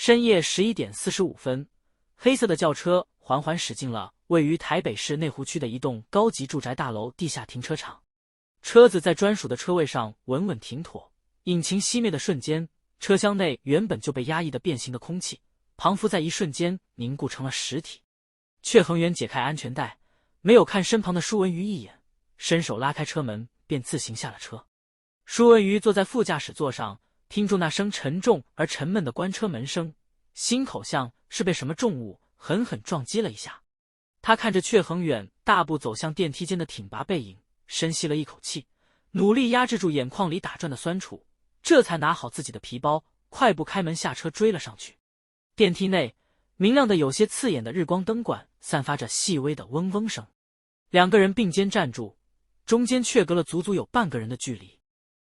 深夜11點45分，黑色的轎車緩緩駛進了位於台北市內湖區的一棟高級住宅大樓地下停車場。車子在專屬的車位上穩穩停妥，引擎熄滅的瞬間，車廂內原本就被壓抑的變形的空氣，仿佛在一瞬間凝固成了實體。闕恆源解開安全帶，沒有看身旁的舒文瑜一眼，伸手拉開車門，便自行下了車。舒文瑜坐在副駕駛座上，聽住那聲沉重而沉悶的關車門聲，心口像是被什麼重物狠狠撞擊了一下。他看着闕恆源大步走向電梯間的挺拔背影，深吸了一口氣，努力壓制住眼眶裡打轉的酸楚，這才拿好自己的皮包，快步開門下車追了上去。電梯內明亮的有些刺眼的日光燈管散發着細微的嗡嗡聲，兩個人並肩站住，中間卻隔了足足有半個人的距離。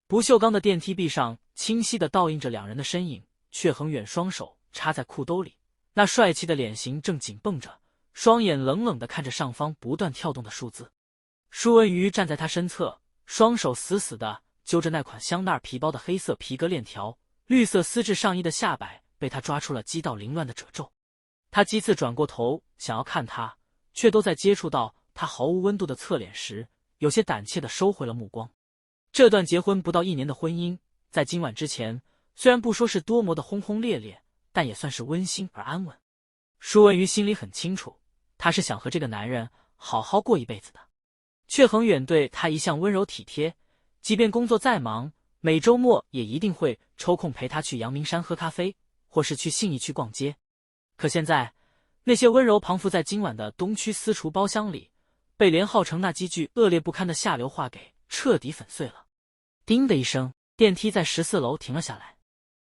不鏽鋼的電梯壁上清晰地倒映着兩人的身影，闕恆源雙手插在褲兜裡，那帥氣的臉型正緊繃着，雙眼冷冷地看着上方不斷跳動的數字。舒文瑜站在他身側，雙手死死地揪着那款香奈兒皮包的黑色皮革鏈條，綠色絲質上衣的下擺被他抓出了激到凌亂的褶皺。他幾次轉過頭想要看他，卻都在接觸到他毫無溫度的側臉時，有些膽怯地收回了目光。這段結婚不到1年的婚姻，在今晚之前，雖然不說是多麼的轟轟烈烈，但也算是溫馨而安穩。舒文瑜心裡很清楚，他是想和這個男人好好過一輩子的。闕恆源對他一向溫柔體貼，即便工作再忙，每周末也一定會抽空陪他去陽明山喝咖啡，或是去信義區逛街。可現在，那些溫柔彷彿在今晚的東區私廚包廂裡，被連浩成那幾句惡劣不堪的下流話給徹底粉碎了。叮的一聲，電梯在14樓停了下來。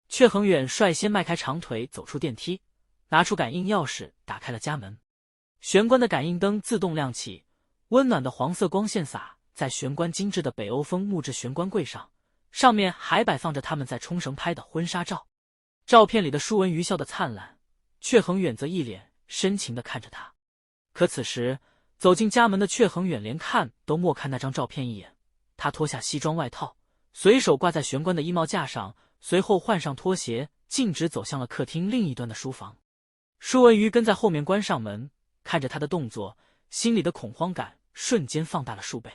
闕恆源率先邁開長腿走出電梯，拿出感應鑰匙打開了家門。玄關的感應燈自動亮起，溫暖的黃色光線灑在玄關精緻的北歐風木質玄關櫃上，上面還擺放着他們在沖繩拍的婚紗照。照片裡的舒文瑜笑得燦爛，闕恆源則一臉深情地看着他。可此時走進家門的闕恆源連看都莫看那張照片一眼，他脫下西裝外套，隨手掛在玄關的衣帽架上，隨後換上拖鞋，徑直走向了客廳另一端的書房。舒文瑜跟在後面關上門，看着他的動作，心裡的恐慌感瞬間放大了數倍。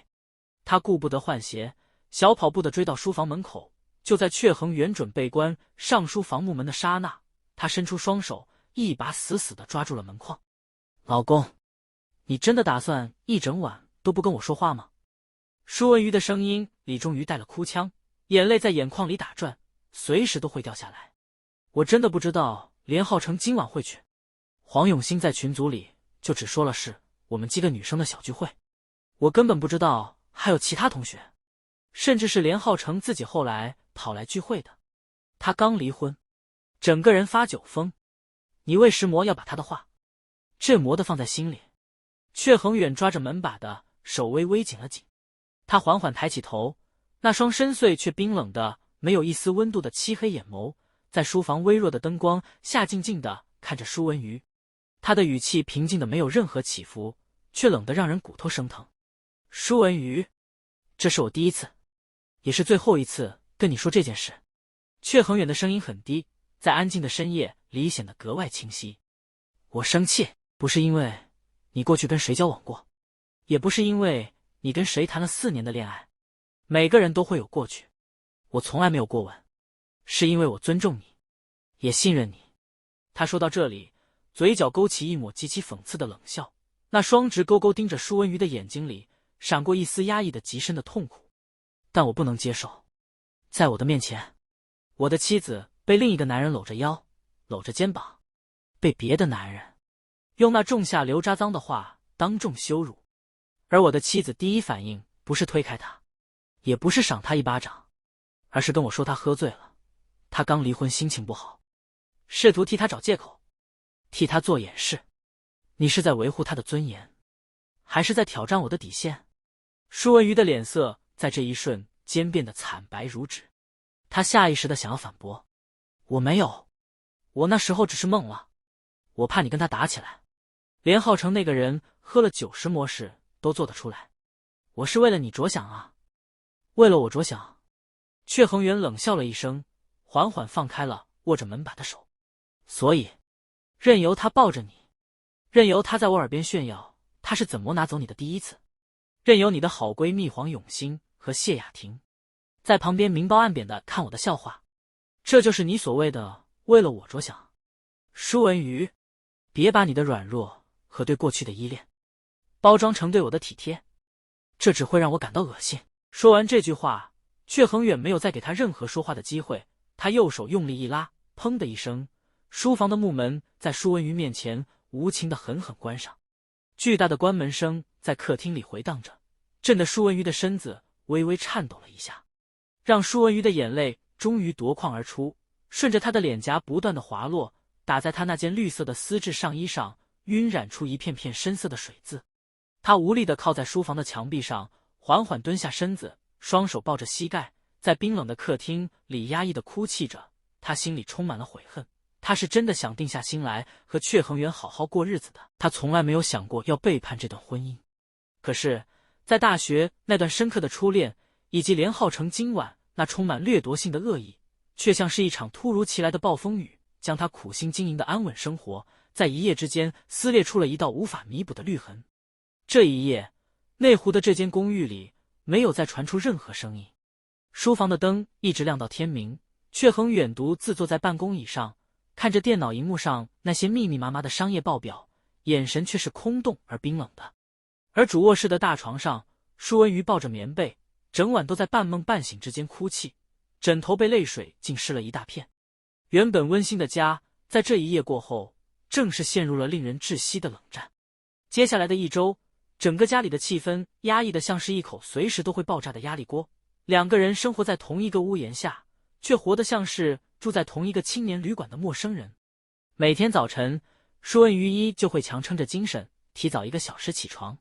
他顧不得換鞋，小跑步地追到書房門口。就在闕恆源準備關上書房木門的剎那，他伸出雙手，一把死死地抓住了門框。老公，你真的打算一整晚都不跟我說話嗎？舒文瑜的聲音裡終於帶了哭腔，眼淚在眼眶裡打轉，隨時都會掉下來。我真的不知道連浩成今晚會去。黃永興在群組裡就只說了是我們幾個女生的小聚會，我根本不知道還有其他同學，甚至是連浩成自己後來跑來聚會的。他剛離婚，整個人發酒瘋，你為什麼要把他的話這麼的放在心裡？闕恆源抓着門把的手微微緊了緊，他緩緩抬起頭，那雙深邃卻冰冷的沒有一絲溫度的漆黑眼眸，在書房微弱的燈光下靜靜地看着舒文瑜。他的語氣平靜的沒有任何起伏，卻冷得讓人骨頭生疼。舒文瑜，這是我第一次，也是最後一次跟你說這件事。闕恆源的聲音很低，在安靜的深夜裡顯得格外清晰。我生氣，不是因為你過去跟誰交往過，也不是因為你跟誰談了4年的戀愛。每個人都會有過去，我從來沒有過問，是因為我尊重你，也信任你。他說到這裡，嘴角勾起一抹極其諷刺的冷笑，那雙直勾勾盯着舒文瑜的眼睛裡閃過一絲壓抑的極深的痛苦。但我不能接受，在我的面前，我的妻子被另一個男人摟着腰，摟着肩膀，被別的男人用那仲夏流渣髒的話當眾羞辱。而我的妻子第一反應不是推開他，也不是賞他一巴掌，而是跟我說他喝醉了，他剛離婚心情不好，試圖替他找借口，替他做掩飾。你是在維護他的尊嚴，還是在挑戰我的底線？舒文瑜的臉色在這一瞬間變得慘白如紙，他下意識地想要反駁，我沒有，我那時候只是懵了，我怕你跟他打起来。連浩成那個人喝了酒什麼事都做得出來，我是為了你着想啊，為了我着想。闕恆源冷笑了一聲，緩緩放開了握着门把的手。所以任由他抱着你，任由他在我耳邊炫耀他是怎麼拿走你的第一次，任由你的好閨蜜黃永欣和謝雅婷在旁邊明褒暗貶的看我的笑話，這就是你所謂的為了我着想。舒文瑜，別把你的軟弱和對過去的依戀包裝成對我的體貼，這只會讓我感到惡心。說完這句話，闕恆遠沒有再給他任何說話的機會，他右手用力一拉，砰的一聲，書房的木門在舒文瑜面前無情的狠狠關上。巨大的關門聲在客廳裡回盪着，震得舒文瑜的身子微微顫抖了一下，讓舒文瑜的眼淚終於奪眶而出，順着他的臉頰不斷的滑落，打在他那件綠色的絲質上衣上，暈染出一片片深色的水漬。他無力地靠在書房的牆壁上，緩緩蹲下身子，雙手抱着膝蓋，在冰冷的客廳裡壓抑地哭泣着。他心裡充滿了悔恨，他是真的想定下心來和闕恆遠好好過日子的，他從來沒有想過要背叛這段婚姻。可是在大學那段深刻的初戀，以及連浩成今晚那充滿掠奪性的惡意，卻像是一場突如其來的暴風雨，將他苦心經營的安穩生活在一夜之間撕裂出了一道無法彌補的裂痕。這一夜，內湖的這間公寓裡沒有再傳出任何聲音，書房的燈一直亮到天明。闕恆遠獨自坐在辦公椅上，看着電腦熒幕上那些密密麻麻的商業報表，眼神卻是空洞而冰冷的。而主臥室的大床上，舒文瑜抱着棉被，整晚都在半夢半醒之間哭泣，枕頭被淚水浸濕了一大片。原本溫馨的家，在這一夜過後，正是陷入了令人窒息的冷戰。接下來的一周，整個家裡的氣氛壓抑得像是一口隨時都會爆炸的壓力鍋，兩個人生活在同一個屋檐下，卻活得像是住在同一個青年旅館的陌生人。每天早晨，舒文瑜依舊會強撐着精神，提早1個小時起床。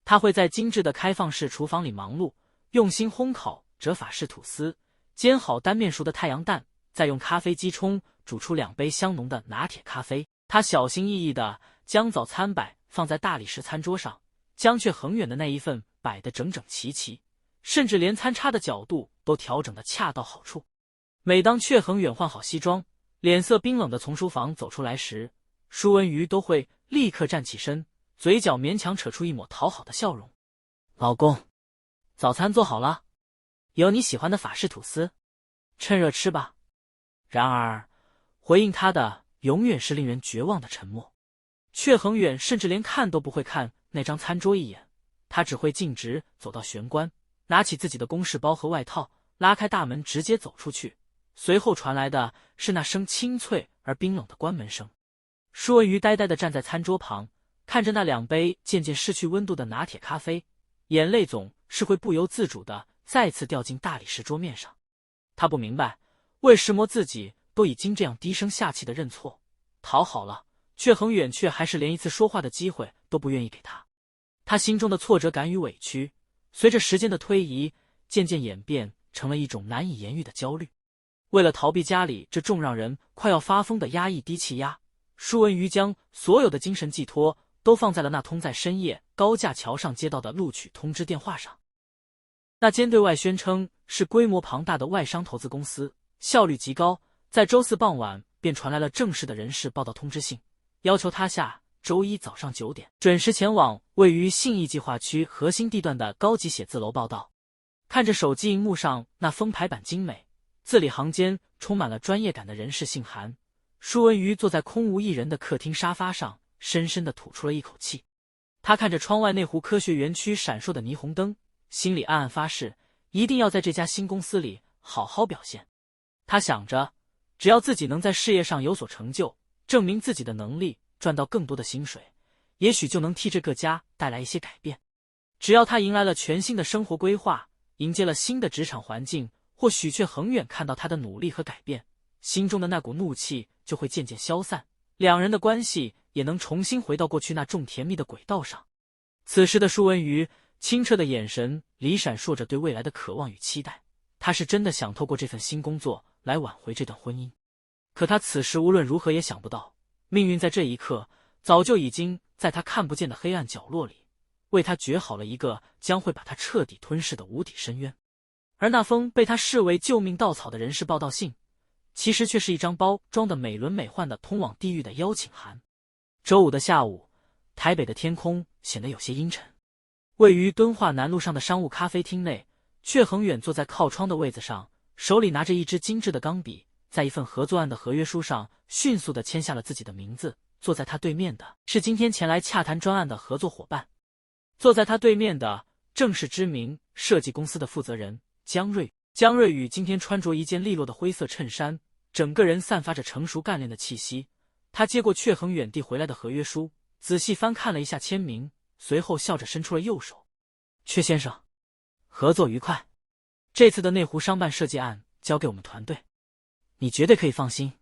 他會在精緻的開放式廚房裡忙碌，用心烘烤着法式吐司，煎好单面熟的太陽蛋，再用咖啡機沖煮出2杯香濃的拿鐵咖啡。他小心翼翼地將早餐擺放在大理石餐桌上，將闕恆遠的那一份擺得整整齊齊，甚至連餐叉的角度都調整得恰到好處。每當闕恆遠換好西裝，臉色冰冷地從書房走出來時，舒文瑜都會立刻站起身，嘴角勉強扯出一抹討好的笑容。老公，早餐做好了，有你喜歡的法式吐司，趁熱吃吧。然而，回應他的永遠是令人絕望的沉默。闕恆遠甚至連看都不會看那張餐桌一眼，他只會徑直走到玄關，拿起自己的公事包和外套，拉開大門直接走出去。隨後傳來的是那聲清脆而冰冷的關門聲。舒文瑜呆呆地站在餐桌旁，看着那2杯漸漸失去溫度的拿鐵咖啡，眼淚總是會不由自主地再次掉進大理石桌面上。他不明白，為什麼自己都已經這樣低聲下氣地認錯、討好了，闕恆遠卻還是連一次說話的機會都不願意給他。他心中的挫折感與委屈，隨着時間的推移，漸漸演變成了一種難以言喻的焦慮。為了逃避家裡這種讓人快要發瘋的壓抑低氣壓，舒文瑜將所有的精神寄託都放在了那通在深夜高架橋上接到的錄取通知電話上。那間對外宣稱是規模龐大的外商投資公司，效率極高，在周4傍晚便傳來了正式的人事報到通知信，要求他下周1早上9點準時前往位於信義計劃區核心地段的高級寫字樓報到。看着手機熒幕上那封排版精美、字裡行間充滿了專業感的人事信函，舒文瑜坐在空無一人的客廳沙發上，深深地吐出了一口氣。他看着窗外內湖科學園區閃爍的霓虹燈，心裡暗暗發誓，一定要在這家新公司裡好好表現。他想着，只要自己能在事業上有所成就，證明自己的能力，賺到更多的薪水，也許就能替這個家帶來一些改變。只要他迎來了全新的生活規劃，迎接了新的職場環境，或許闕恆遠看到他的努力和改變，心中的那股怒氣就會漸漸消散，兩人的關係也能重新回到過去那種甜蜜的軌道上。此時的舒文瑜清澈的眼神裡閃爍着對未來的渴望與期待，他是真的想透過這份新工作來挽回這段婚姻。可他此時無論如何也想不到，命運在這一刻早就已經在他看不見的黑暗角落裡為他掘好了一個將會把他徹底吞噬的無底深淵。而那封被他視為救命稻草的人事報道信，其實卻是一張包裝的美輪美奐的通往地獄的邀請函。週五的下午，台北的天空顯得有些陰沉。位於敦化南路上的商務咖啡廳內，闕恆遠坐在靠窗的位子上，手裡拿着一支精致的鋼筆，在一份合作案的合約書上迅速地簽下了自己的名字。坐在他對面的是今天前來洽談專案的合作夥伴。坐在他對面的正是知名設計公司的負責人江瑞宇。江瑞宇今天穿着一件利落的灰色襯衫，整個人散發着成熟幹練的氣息。他接過闕恆遠遞回來的合約書，仔細翻看了一下簽名，隨後笑着伸出了右手。闕先生，合作愉快。這次的內湖商辦設計案交給我們團隊，你絕對可以放心。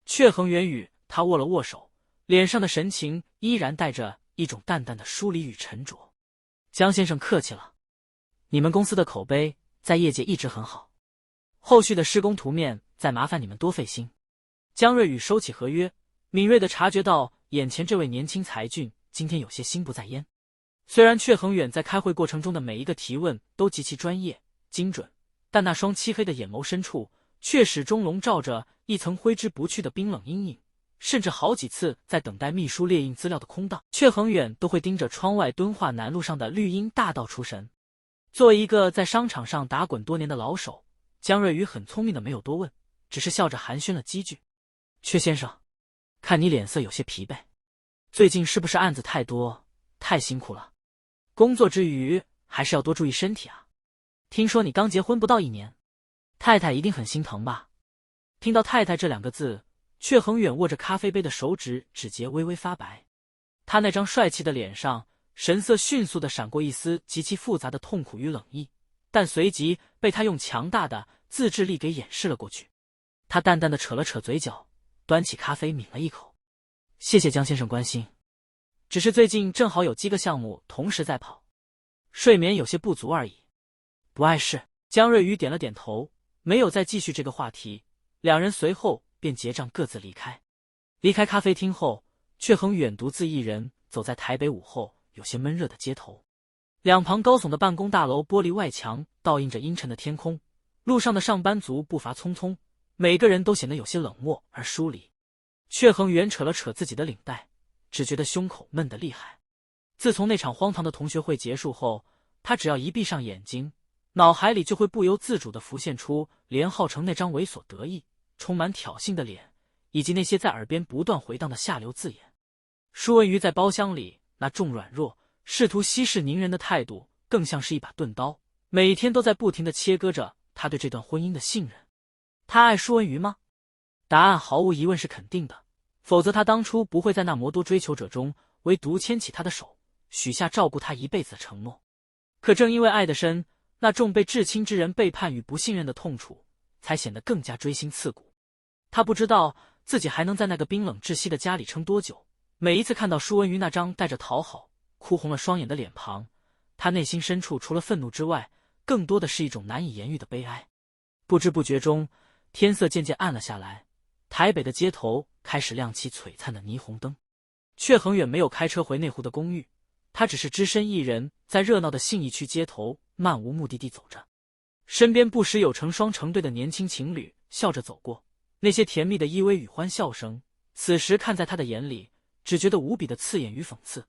闕恆遠與他握了握手，臉上的神情依然帶着一種淡淡的疏離與沉着。江先生客氣了，你們公司的口碑在業界一直很好，後續的施工圖面再麻煩你們多費心。江瑞宇收起合約，敏銳地察覺到眼前這位年輕才俊今天有些心不在焉。雖然闕恆遠在開會過程中的每一個提問都極其專業精準，但那雙漆黑的眼眸深處卻始終籠罩着一層揮之不去的冰冷陰影。甚至好幾次在等待秘書列印資料的空檔，闕恆遠都會盯着窗外敦化南路上的綠蔭大道出神。作為一個在商場上打滾多年的老手，江瑞宇很聰明的沒有多問，只是笑着寒暄了幾句。闕先生，看你臉色有些疲憊，最近是不是案子太多，太辛苦了？工作之餘還是要多注意身體啊。聽說你剛結婚不到1年，太太一定很心疼吧？聽到太太這2個字，闕恆遠握着咖啡杯的手指指節微微發白，他那張帥氣的臉上神色迅速地閃過一絲極其複雜的痛苦與冷意，但隨即被他用強大的自制力給掩飾了過去。他淡淡地扯了扯嘴角，端起咖啡抿了一口。謝謝江先生關心，只是最近正好有幾個項目同時在跑，睡眠有些不足而已。不礙事。江瑞宇點了點頭，沒有再繼續這個話題。兩人隨後便結賬各自離開。離開咖啡廳後，闕恆遠獨自一人走在台北午後有些悶熱的街頭。兩旁高聳的辦公大樓玻璃外牆倒映着陰沉的天空，路上的上班族步伐匆匆，每個人都顯得有些冷漠而疏離。闕恆遠扯了扯自己的領帶，只覺得胸口悶得厲害。自從那場荒唐的同學會結束後，他只要一閉上眼睛，腦海裡就會不由自主地浮現出連浩成那張猥瑣得意、充滿挑釁的臉，以及那些在耳邊不斷回盪的下流字眼。舒文瑜在包廂裡那重軟弱、試圖息事寧人的態度，更像是一把钝刀，每天都在不停地切割着他對這段婚姻的信任。他愛舒文瑜嗎？答案毫無疑問是肯定的，否則他當初不會在那麼多追求者中唯獨牽起他的手，許下照顧他一輩子的承諾。可正因為愛得深，那種被至親之人背叛與不信任的痛楚才顯得更加錐心刺骨。他不知道自己還能在那個冰冷窒息的家裡撐多久。每一次看到舒文瑜那張帶着討好、哭紅了雙眼的臉龐，他內心深處除了憤怒之外，更多的是一種難以言喻的悲哀。不知不覺中，天色漸漸暗了下來，台北的街頭開始亮起璀璨的霓虹燈。闕恆遠沒有開車回內湖的公寓，他只是只身一人在熱鬧的信義區街頭漫無目的地走着，身邊不時有成雙成對的年輕情侶笑着走過，那些甜蜜的依偎與歡笑聲，此時看在他的眼裡，只覺得無比的刺眼與諷刺。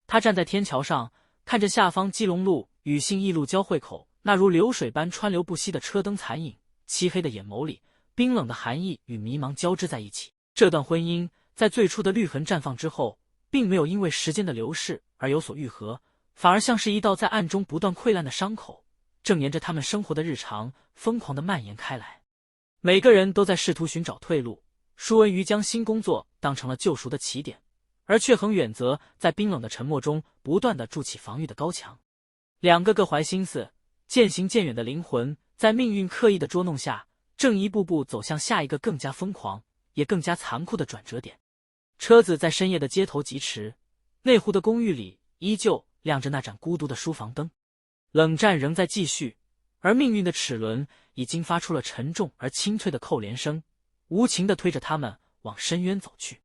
他站在天橋上，看着下方基隆路與信義路交匯口那如流水般川流不息的車燈殘影，漆黑的眼眸裡冰冷的寒意與迷茫交織在一起。這段婚姻在最初的綠痕綻放之後，並沒有因為時間的流逝而有所愈合，反而像是一道在暗中不斷潰爛的傷口，正沿着他們生活的日常瘋狂地蔓延開來。每個人都在試圖尋找退路，舒文瑜將新工作當成了救贖的起點，而闕恆遠則在冰冷的沉默中不斷地築起防禦的高牆。兩個各懷心思、漸行漸遠的靈魂，在命運刻意的捉弄下，正一步步走向下一個更加瘋狂也更加殘酷的轉折點。車子在深夜的街頭疾馳，內湖的公寓裡依舊亮着那盞孤獨的書房燈。冷戰仍在繼續，而命運的齒輪已經發出了沉重而清脆的扣連聲，無情地推着他們往深淵走去。